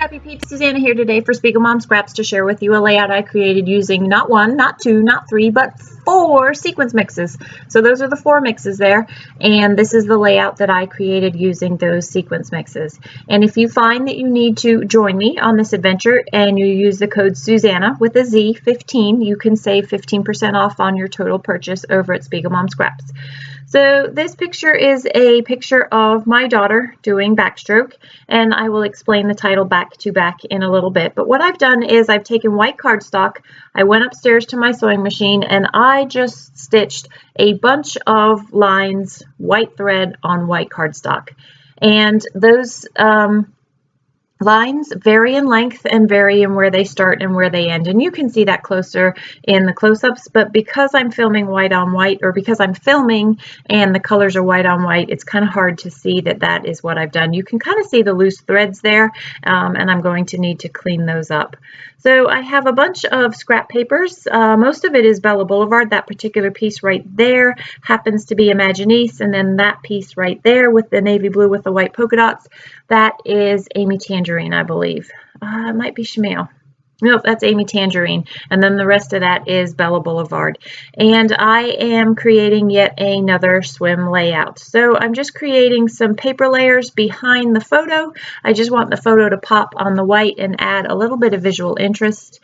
Scrappy Peeps, Suzanna here today for Spiegel Mom Scraps to share with you a layout I created using not one, not two, not three, but 4 sequence mixes. So those are the 4 mixes there, and this is the layout that I created using those sequence mixes. And if you find that you need to join me on this adventure and you use the code Suzanna with a Z 15, you can save 15% off on your total purchase over at Spiegel Mom Scraps. So this picture is a picture of my daughter doing backstroke, and I will explain the title back to back in a little bit. But what I've done is I've taken white cardstock, I went upstairs to my sewing machine, and I just stitched a bunch of lines, white thread on white cardstock. And those lines vary in length and vary in where they start and where they end, and you can see that closer in the close-ups, but because I'm filming white on white, or because I'm filming and the colors are white on white, it's kind of hard to see that that is what I've done. You can kind of see the loose threads there, and I'm going to need to clean those up. So I have a bunch of scrap papers. Most of it is Bella Boulevard. That particular piece right there happens to be ingenious, and then that piece right there with the navy blue with the white polka dots, that is Amy Tangerine, I believe. It might be Shemale. Nope, that's Amy Tangerine. And then the rest of that is Bella Boulevard. And I am creating yet another swim layout. So I'm just creating some paper layers behind the photo. I just want the photo to pop on the white and add a little bit of visual interest.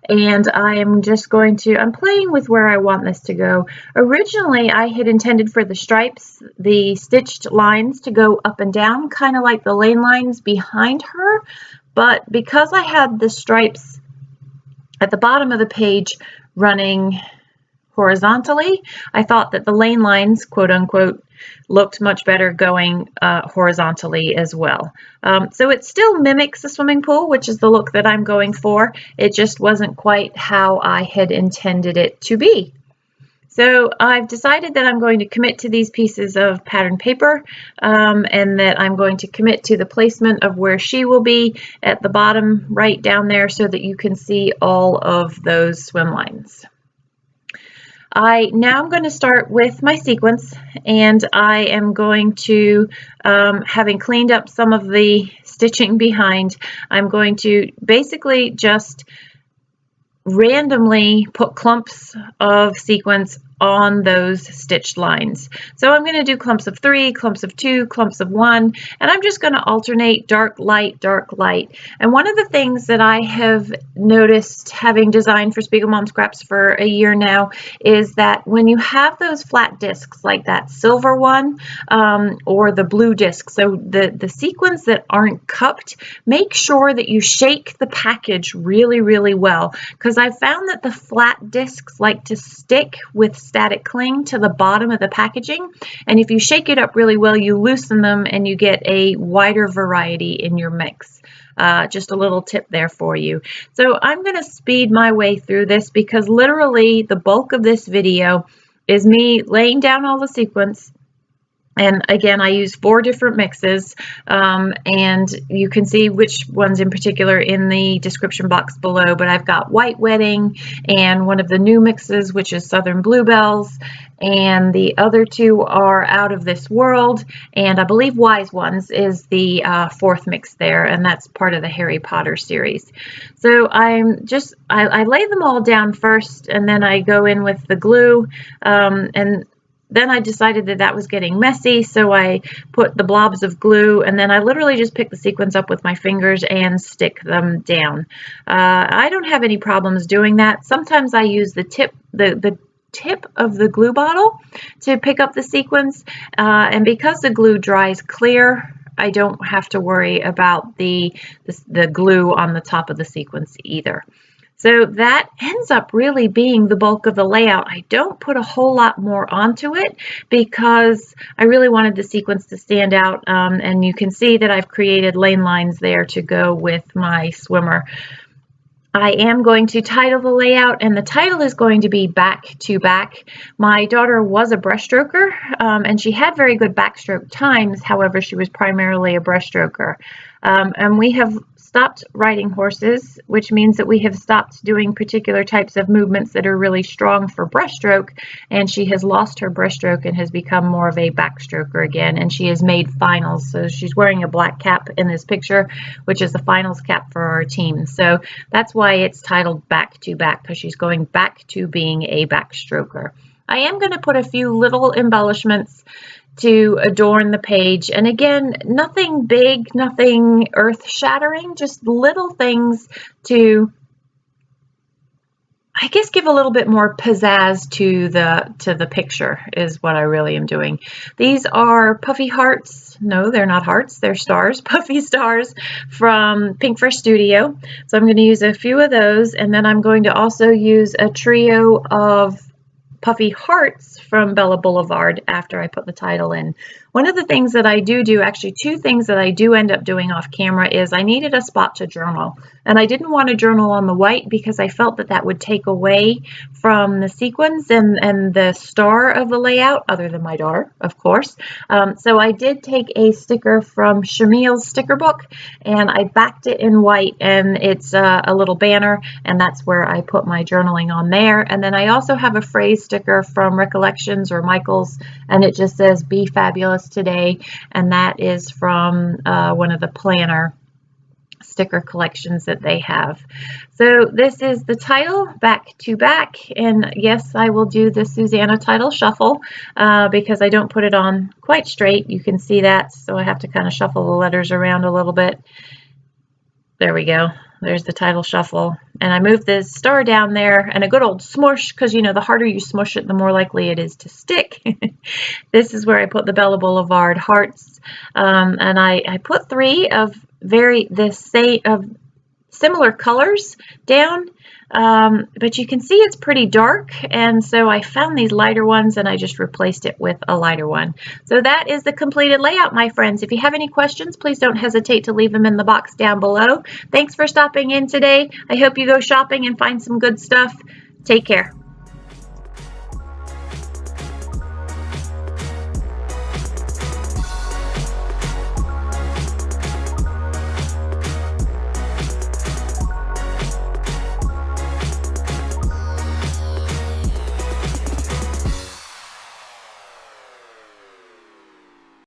And I am just going to, I'm playing with where I want this to go. Originally, I had intended for the stripes, the stitched lines to go up and down, kind of like the lane lines behind her. But because I had the stripes at the bottom of the page running horizontally, I thought that the lane lines, quote unquote, looked much better going horizontally as well. So it still mimics the swimming pool, which is the look that I'm going for. It just wasn't quite how I had intended it to be. So I've decided that I'm going to commit to these pieces of pattern paper, and that I'm going to commit to the placement of where she will be at the bottom right down there, so that you can see all of those swim lines. Now I'm going to start with my sequence, and I am going to, having cleaned up some of the stitching behind, I'm going to basically just randomly put clumps of sequins on those stitched lines. So I'm going to do clumps of 3, clumps of 2, clumps of 1, and I'm just going to alternate dark, light, dark, light. And one of the things that I have noticed, having designed for Spiegel Mom Scraps for a year now, is that when you have those flat discs like that silver one, or the blue disc, so the sequins that aren't cupped, make sure that you shake the package really, really well, because I've found that the flat discs like to stick with static cling to the bottom of the packaging, and if you shake it up really well, you loosen them and you get a wider variety in your mix. Just a little tip there for you. So I'm going to speed my way through this, because literally the bulk of this video is me laying down all the sequins. And again, I use 4 different mixes, and you can see which ones in particular in the description box below, but I've got White Wedding and one of the new mixes, which is Southern Bluebells, and the other 2 are Out of This World, and I believe Wise Ones is the 4th mix there, and that's part of the Harry Potter series. So I lay them all down first, and then I go in with the glue, and then I decided that that was getting messy, so I put the blobs of glue, and then I literally just pick the sequins up with my fingers and stick them down. I don't have any problems doing that. Sometimes I use the tip of the glue bottle to pick up the sequins, and because the glue dries clear, I don't have to worry about the glue on the top of the sequins either. So that ends up really being the bulk of the layout. I don't put a whole lot more onto it because I really wanted the sequence to stand out, and you can see that I've created lane lines there to go with my swimmer. I am going to title the layout, and the title is going to be Back to Back. My daughter was a breaststroker, and she had very good backstroke times. However, she was primarily a breaststroker. And we have stopped riding horses, which means that we have stopped doing particular types of movements that are really strong for breaststroke, and she has lost her breaststroke and has become more of a backstroker again, and she has made finals. So she's wearing a black cap in this picture, which is the finals cap for our team. So that's why it's titled Back to Back, because she's going back to being a backstroker. I am going to put a few little embellishments to adorn the page, and again, nothing big, nothing earth-shattering, just little things to, I guess, give a little bit more pizzazz to the picture is what I really am doing. These are puffy hearts. No, they're not hearts, they're stars, puffy stars from Pink Fresh Studio. So I'm going to use a few of those, and then I'm going to also use a trio of puffy hearts from Bella Boulevard after I put the title in. One of the things that I do, actually two things that I do end up doing off camera, is I needed a spot to journal. And I didn't want to journal on the white because I felt that that would take away from the sequins and the star of the layout, other than my daughter, of course. So I did take a sticker from Shamil's sticker book, and I backed it in white, and it's a little banner, and that's where I put my journaling on there. And then I also have a phrase sticker from Recollections or Michael's, and it just says, "Be fabulous today," and that is from one of the planner sticker collections that they have. So this is the title, Back to Back, and yes, I will do the Suzanna title shuffle because I don't put it on quite straight. You can see that, so I have to kind of shuffle the letters around a little bit. There we go. There's the title shuffle, and I moved the star down there, and a good old smush, because you know the harder you smush it, the more likely it is to stick. This is where I put the Bella Boulevard hearts, and I put three of similar colors down, but you can see it's pretty dark, and so I found these lighter ones and I just replaced it with a lighter one. So that is the completed layout, my friends. If you have any questions, please don't hesitate to leave them in the box down below. Thanks for stopping in today. I hope you go shopping and find some good stuff. Take care.